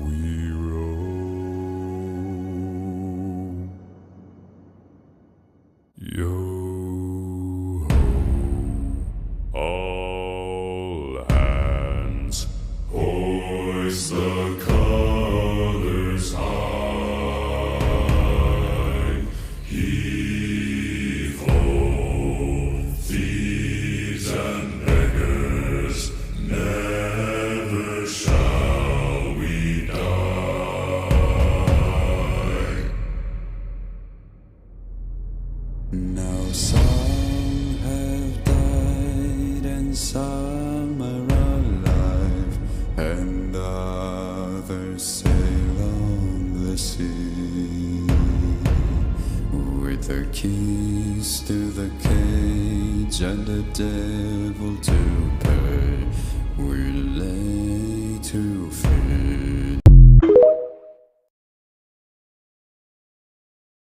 we roam. Yo ho, all hands, hoist the colors high. Heave ho, thieves and beggars, never shall we die. Now some have died and some are alive, and others sail on the sea. With the keys to the cage and the devil to pay, we lay to feed